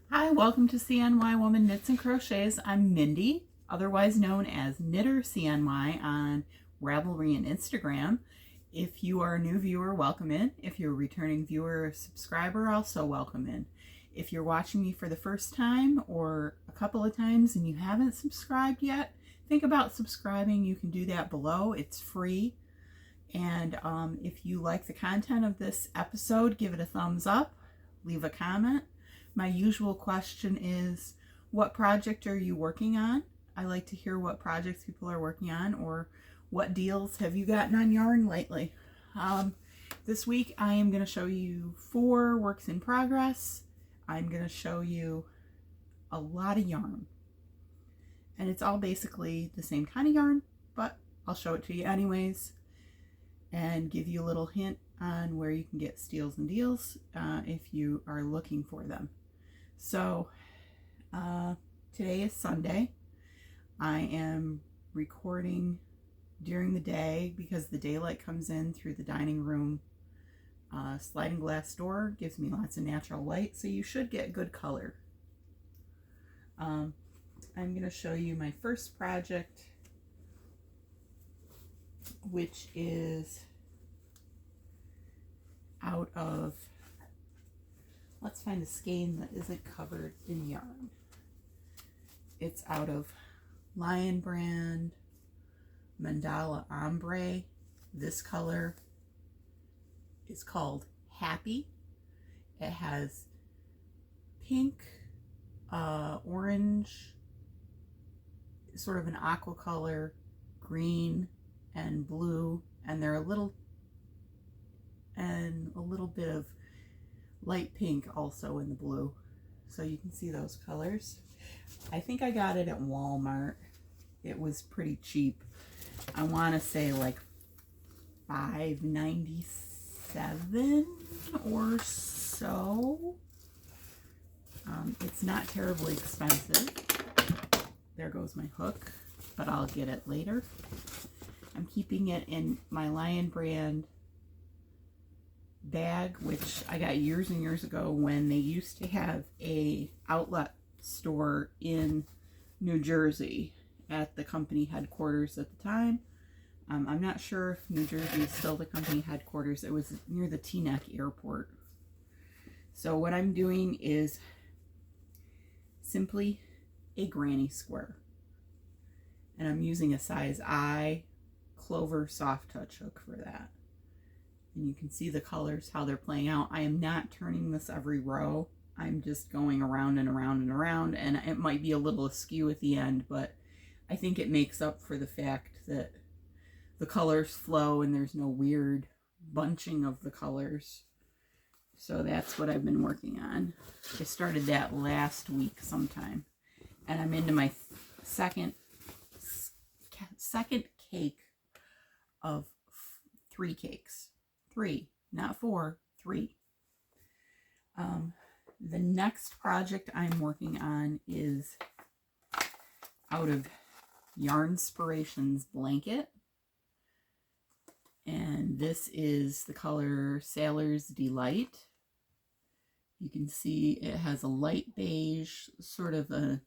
Hi, welcome to CNY Woman Knits and Crochets. I'm Mindy, otherwise known as Knitter CNY on Ravelry and Instagram. If you are a new viewer, welcome in. If you're a returning viewer or subscriber, also welcome in. If you're watching me for the first time or a couple of times and you haven't subscribed yet, think about subscribing. You can do that below. It's free. And if you like the content of this episode, give it a thumbs up, leave a comment. My usual question is, what project are you working on? I like to hear what projects people are working on, or what deals have you gotten on yarn lately. This week I am going to show you 4 works in progress. I'm going to show you a lot of yarn. And it's all basically the same kind of yarn, but I'll show it to you anyways and give you a little hint on where you can get steals and deals if you are looking for them. So today is Sunday. I am recording during the day because the daylight comes in through the dining room sliding glass door, gives me lots of natural light, so you should get good color. I'm going to show you my first project, which is out of, let's find a skein that isn't covered in yarn. It's out of Lion Brand Mandala Ombre. This color is called Happy. It has pink, orange, sort of an aqua color, green, and blue, and they're a little bit of light pink also in the blue, so you can see those colors. I think I got it at Walmart. It was pretty cheap. I want to say like $5.97 or so. It's not terribly expensive. There goes my hook, but I'll get it later. I'm keeping it in my Lion Brand bag, which I got years and years ago when they used to have a outlet store in New Jersey at the company headquarters at the time. I'm not sure if New Jersey is still the company headquarters. It was near the Teaneck Airport. So what I'm doing is simply a granny square, and I'm using a size I Clover soft touch hook for that. And you can see the colors, how they're playing out. I am not turning this every row. I'm just going around and around and around, and it might be a little askew at the end, but I think it makes up for the fact that the colors flow and there's no weird bunching of the colors. So that's what I've been working on. I started that last week sometime, and I'm into my second cake of 3 cakes. 3, not 4, 3. The next project I'm working on is out of Yarnspirations Blanket, and this is the color Sailor's Delight. You can see it has a light beige, sort of a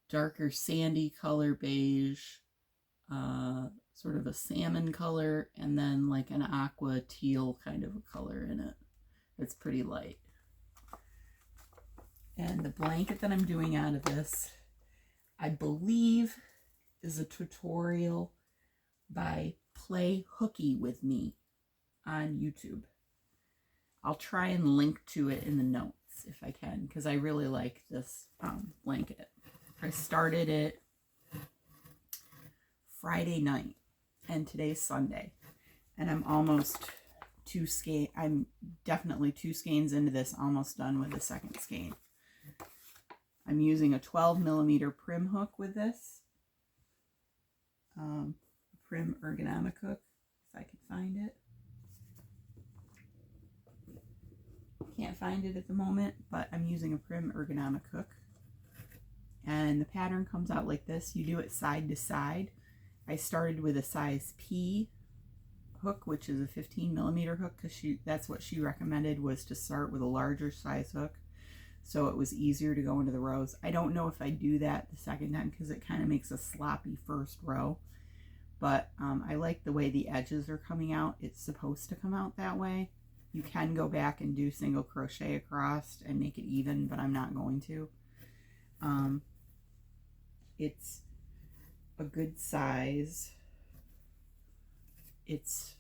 darker sandy color beige, sort of a salmon color, and then like an aqua teal kind of a color in it. It's pretty light. And the blanket that I'm doing out of this, I believe, is a tutorial by Play Hooky With Me on YouTube. I'll try and link to it in the notes if I can, because I really like this blanket. I started it Friday night, and today's Sunday, and I'm almost I'm definitely 2 skeins into this, almost done with the second skein. I'm using a 12mm prim hook with this, prim ergonomic hook, if I can find it. Can't find it at the moment, but I'm using a prim ergonomic hook, and the pattern comes out like this. You do it side to side. I started with a size P hook, which is a 15mm hook, because that's what she recommended, was to start with a larger size hook. so it was easier to go into the rows. I don't know if I do that the second time because it kind of makes a sloppy first row, but I like the way the edges are coming out. It's supposed to come out that way. You can go back and do single crochet across and make it even, but I'm not going to. It's a good size. It's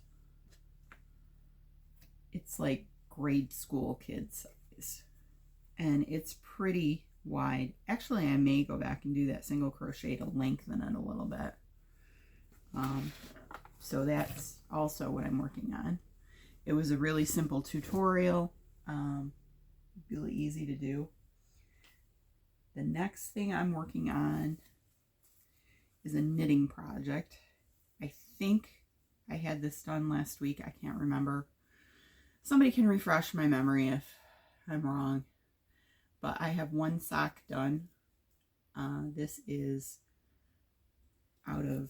like grade school kid size, and it's pretty wide. Actually, I may go back and do that single crochet to lengthen it a little bit. So that's also what I'm working on. It was a really simple tutorial, really easy to do. The next thing I'm working on is a knitting project. I think I had this done last week. I can't remember. Somebody can refresh my memory if I'm wrong. But I have one sock done. This is out of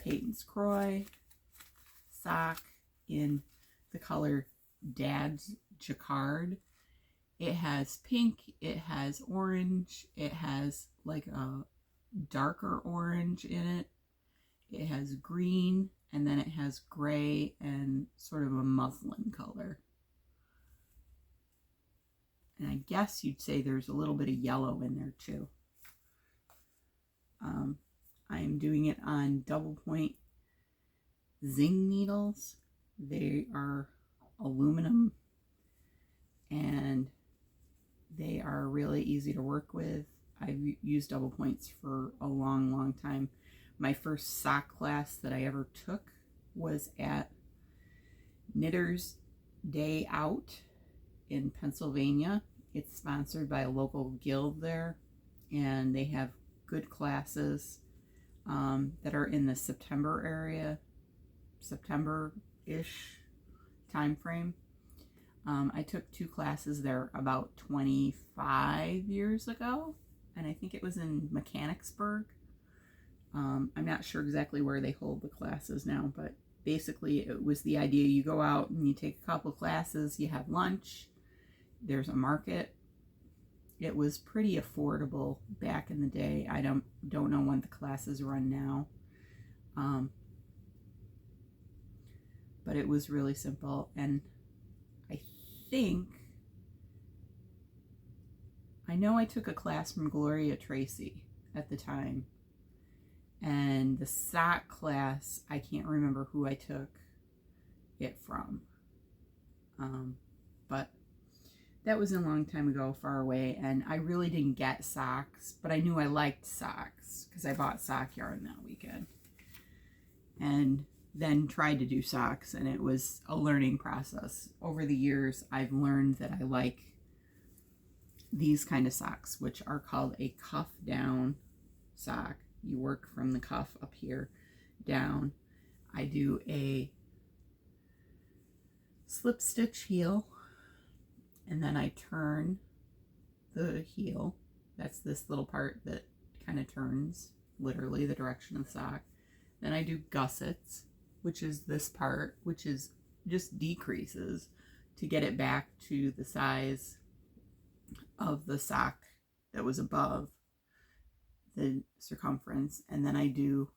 Peyton's Croy sock in the color Dad's Jacquard. It has pink, it has orange, it has like a darker orange in it. It has green, and then it has gray and sort of a muslin color. And I guess you'd say there's a little bit of yellow in there too. I'm doing it on double point zing needles. They are aluminum and they are really easy to work with. I've used double points for a long time. My first sock class that I ever took was at Knitter's Day Out in Pennsylvania. It's sponsored by a local guild there, and they have good classes that are in the September area, September-ish time frame. I took 2 classes there about 25 years ago, and I think it was in Mechanicsburg. I'm not sure exactly where they hold the classes now, but basically it was the idea you go out and you take a couple classes, you have lunch, there's a market. It was pretty affordable back in the day. I don't know when the classes run now. But it was really simple, and I know I took a class from Gloria Tracy at the time, and the sock class, I can't remember who I took it from, but that was a long time ago, far away, and I really didn't get socks, but I knew I liked socks because I bought sock yarn that weekend and then tried to do socks, and it was a learning process. Over the years, I've learned that I like these kind of socks, which are called a cuff down sock. You work from the cuff up here down. I do a slip stitch heel, and then I turn the heel. That's this little part that kind of turns literally the direction of the sock. Then I do gussets, which is this part, which is just decreases to get it back to the size of the sock that was above the circumference. And then I do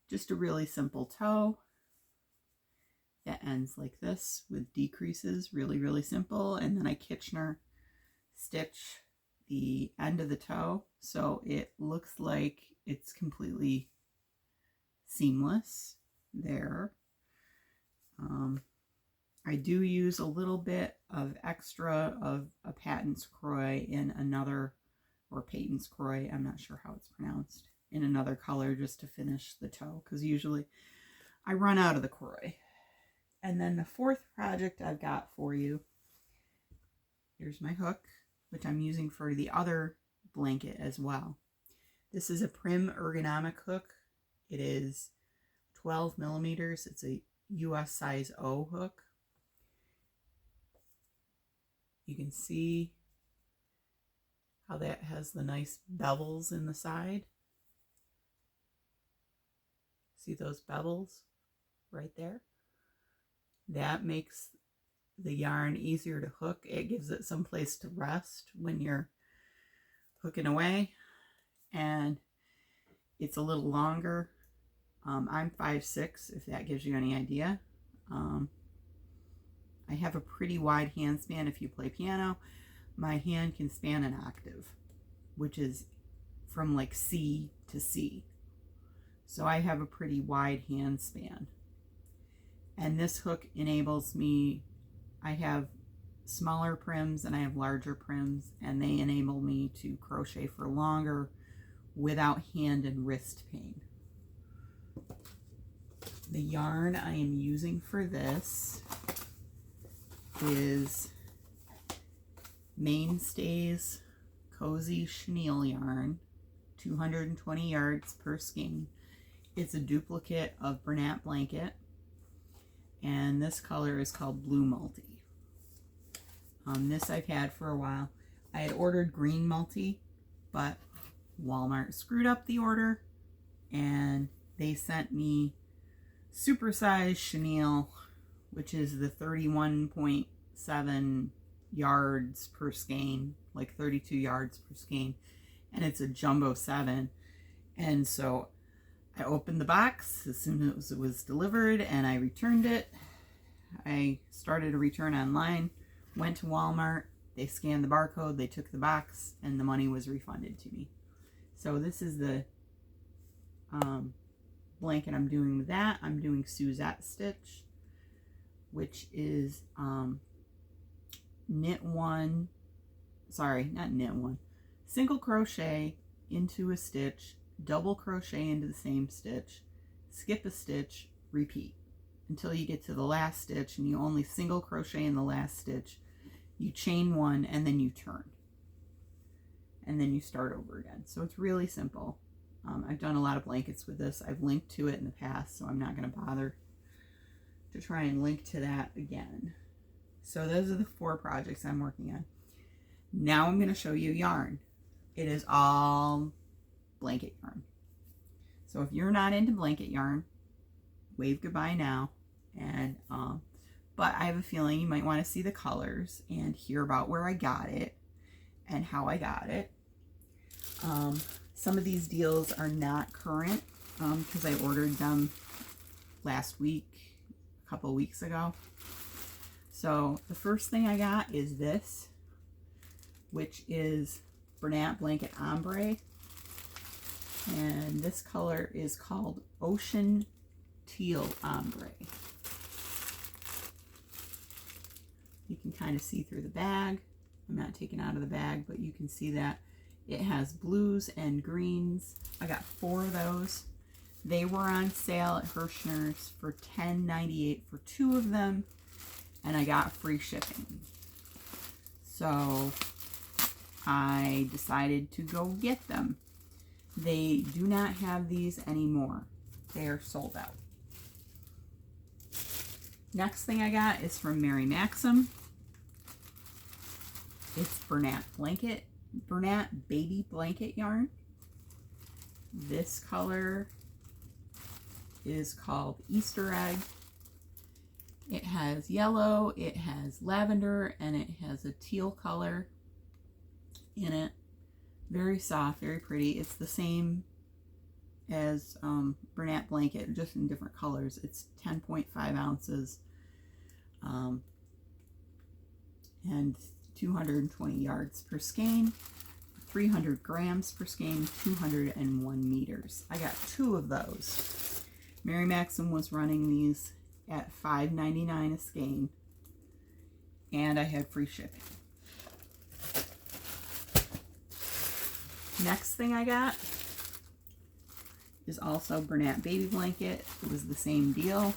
just a really simple toe that ends like this with decreases, really simple. And then I Kitchener stitch the end of the toe so it looks like it's completely seamless there. I do use a little bit of extra of a Patton's Croy in another, or Peyton's Croy, I'm not sure how it's pronounced, in another color just to finish the toe, because usually I run out of the Croy. And then the fourth project I've got for you, here's my hook, which I'm using for the other blanket as well. This is a Prim ergonomic hook. It is 12 millimeters. It's a US size O hook. You can see how that has the nice bevels in the side. See those bevels right there? That makes the yarn easier to hook. It gives it some place to rest when you're hooking away, and it's a little longer. I'm 5'6", if that gives you any idea. I have a pretty wide hand span. If you play piano, my hand can span an octave, which is from like C to C. So I have a pretty wide hand span. And this hook enables me, I have smaller prims and I have larger prims, and they enable me to crochet for longer without hand and wrist pain. The yarn I am using for this is Mainstays Cozy Chenille yarn, 220 yards per skein. It's a duplicate of Bernat Blanket, and this color is called Blue Multi. This I've had for a while. I had ordered green multi, but Walmart screwed up the order, and they sent me supersized chenille, which is the 31.7 yards per skein, like 32 yards per skein, and it's a jumbo 7. And so I opened the box as soon as it was delivered, and I returned it. I started a return online, went to Walmart, they scanned the barcode, they took the box, and the money was refunded to me. So this is the blanket I'm doing with that. I'm doing Suzette stitch, which is single crochet into a stitch, double crochet into the same stitch, skip a stitch, repeat until you get to the last stitch, and you only single crochet in the last stitch. You chain one and then you turn, and then you start over again. So it's really simple. I've done a lot of blankets with this. I've linked to it in the past, so I'm not going to bother to try and link to that again. So those are the 4 projects I'm working on. Now I'm going to show you yarn. It is all blanket yarn. So if you're not into blanket yarn, wave goodbye now. And but I have a feeling you might want to see the colors and hear about where I got it and how I got it. Some of these deals are not current because I ordered them last week, a couple of weeks ago. So the first thing I got is this, which is Bernat Blanket Ombre. And this color is called Ocean Teal Ombre. You can kind of see through the bag. I'm not taking out of the bag, but you can see that it has blues and greens. I got 4 of those. They were on sale at Hirschner's for $10.98 for 2 of them, and I got free shipping. So I decided to go get them. They do not have these anymore. They are sold out. Next thing I got is from Mary Maxim. It's Bernat Baby Blanket yarn. This color is called Easter Egg. It has yellow, it has lavender, and it has a teal color in it. Very soft, very pretty. It's the same as Bernat Blanket, just in different colors. It's 10.5 ounces and 220 yards per skein, 300 grams per skein, 201 meters. I got 2 of those. Mary Maxim was running these at $5.99 a skein, and I had free shipping. Next thing I got is also Bernat Baby Blanket. It was the same deal.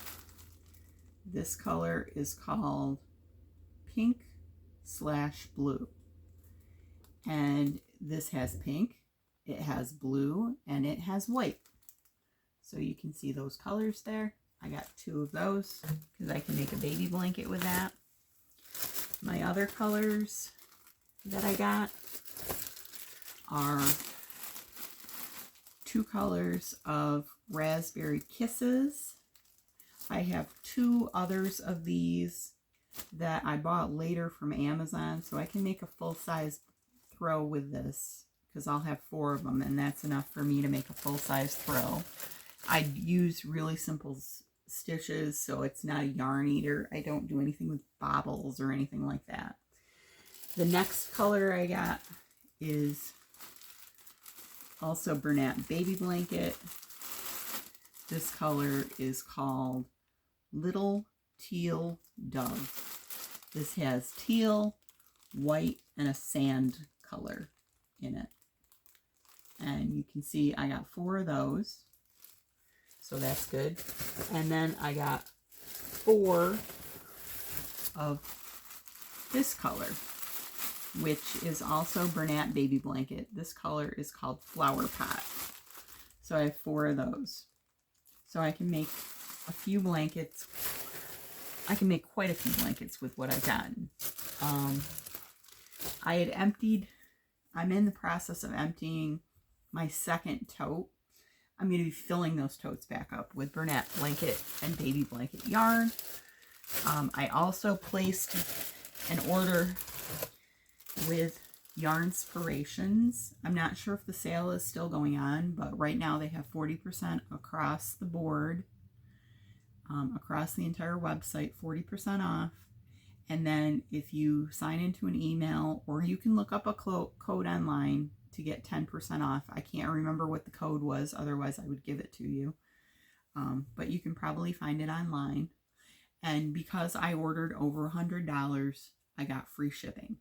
This color is called Pink/Blue. And this has pink, it has blue, and it has white. So you can see those colors there. I got 2 of those because I can make a baby blanket with that. My other colors that I got are 2 colors of Raspberry Kisses. I have 2 others of these that I bought later from Amazon, so I can make a full-size throw with this because I'll have 4 of them, and that's enough for me to make a full-size throw. I use really simple stitches, so it's not a yarn eater. I don't do anything with bobbles or anything like that. The next color I got is also Bernat Baby Blanket. This color is called Little Teal Dove. This has teal, white, and a sand color in it. And you can see I got 4 of those. So that's good. And then I got 4 of this color, which is also Bernat Baby Blanket. This color is called Flower Pot. So I have 4 of those. So I can make a few blankets. I can make quite a few blankets with what I've gotten. I had emptied, I'm in the process of emptying my second tote. I'm going to be filling those totes back up with Bernat Blanket and Baby Blanket yarn. I also placed an order with Yarnspirations. I'm not sure if the sale is still going on, but right now they have 40% across the board, across the entire website, 40% off. And then if you sign into an email, or you can look up a code online to get 10% off. I can't remember what the code was, otherwise I would give it to you. But you can probably find it online. And because I ordered over $100, I got free shipping.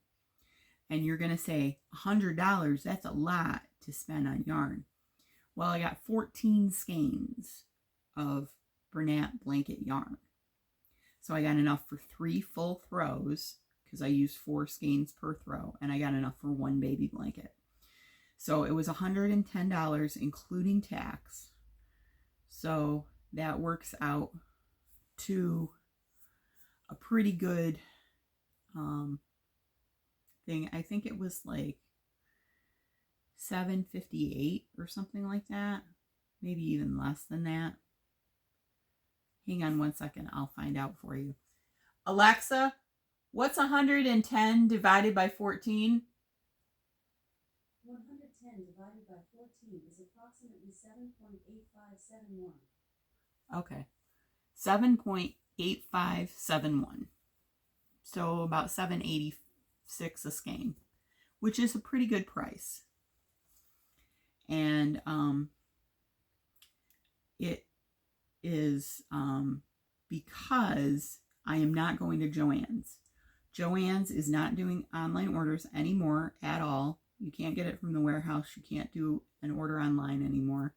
And you're going to say, $100, that's a lot to spend on yarn. Well, I got 14 skeins of Bernat Blanket yarn. So I got enough for 3 full throws, because I use 4 skeins per throw, and I got enough for 1 baby blanket. So it was $110, including tax. So that works out to a pretty good thing. I think it was like $7.58 or something like that. Maybe even less than that. Hang on one second. I'll find out for you. Alexa, what's 110 divided by 14? 110 divided by 14 is approximately 7.8571. Okay. 7.8571. So about $7.86 a skein, which is a pretty good price. And it is because I am not going to Joann's. Joann's is not doing online orders anymore at all. You can't get it from the warehouse. You can't do an order online anymore.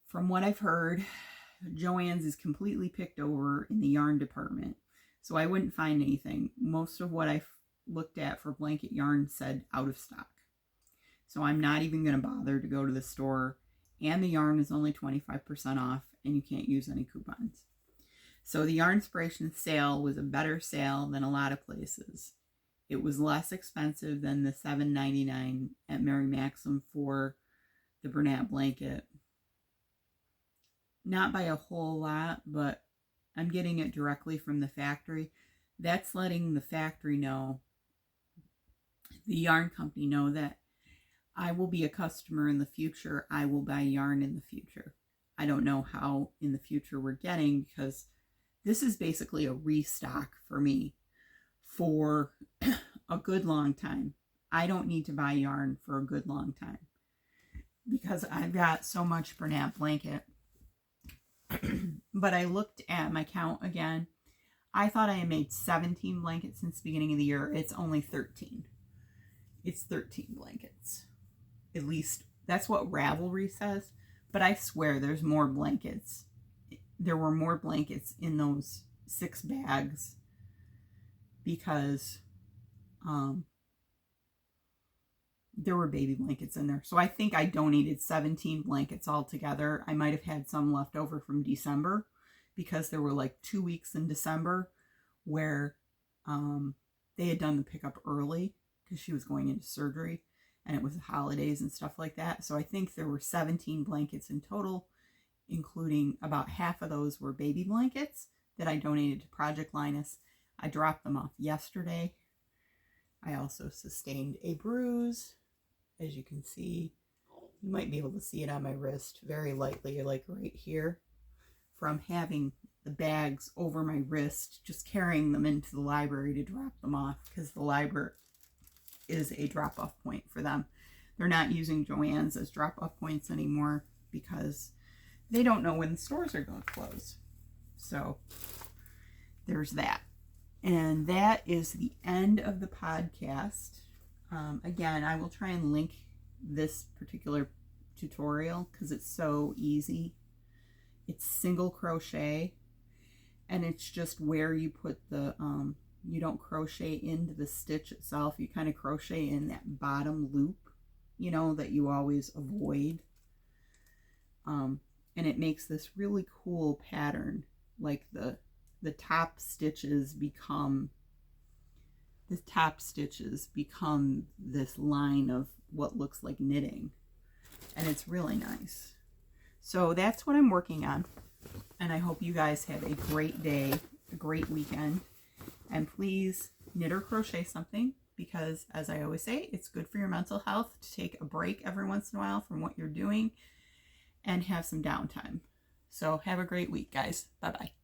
From what I've heard, Joann's is completely picked over in the yarn department. So I wouldn't find anything. Most of what I've looked at for blanket yarn said out of stock. So I'm not even going to bother to go to the store. And the yarn is only 25% off, and you can't use any coupons. So the Yarnspiration sale was a better sale than a lot of places. It was less expensive than the $7.99 at Mary Maxim for the Bernat blanket. Not by a whole lot, but I'm getting it directly from the factory. That's letting the factory know, the yarn company know, that I will be a customer in the future. I will buy yarn in the future. I don't know how in the future we're getting, because this is basically a restock for me for a good long time. I don't need to buy yarn for a good long time because I've got so much Bernat blanket. But I looked at my count again. I thought I had made 17 blankets since the beginning of the year. It's only 13. It's 13 blankets. At least that's what Ravelry says. But I swear there's more blankets. There were more blankets in those 6 bags because there were baby blankets in there. So I think I donated 17 blankets altogether. I might have had some left over from December because there were like 2 weeks in December where they had done the pickup early because she was going into surgery and it was the holidays and stuff like that. So I think there were 17 blankets in total, including about half of those were baby blankets that I donated to Project Linus. I dropped them off yesterday. I also sustained a bruise. As you can see, you might be able to see it on my wrist very lightly, like right here, from having the bags over my wrist, just carrying them into the library to drop them off, because the library is a drop-off point for them. They're not using Joann's as drop-off points anymore because they don't know when the stores are going to close. So there's that. And that is the end of the podcast. Again, I will try and link this particular tutorial because it's so easy. It's single crochet, and it's just where you put the you don't crochet into the stitch itself. You kind of crochet in that bottom loop, you know, that you always avoid. And it makes this really cool pattern. Like the top stitches become this line of what looks like knitting, and it's really nice. So that's what I'm working on, and I hope you guys have a great day, a great weekend, and please knit or crochet something, because as I always say, it's good for your mental health to take a break every once in a while from what you're doing and have some downtime. So have a great week, guys. Bye-bye.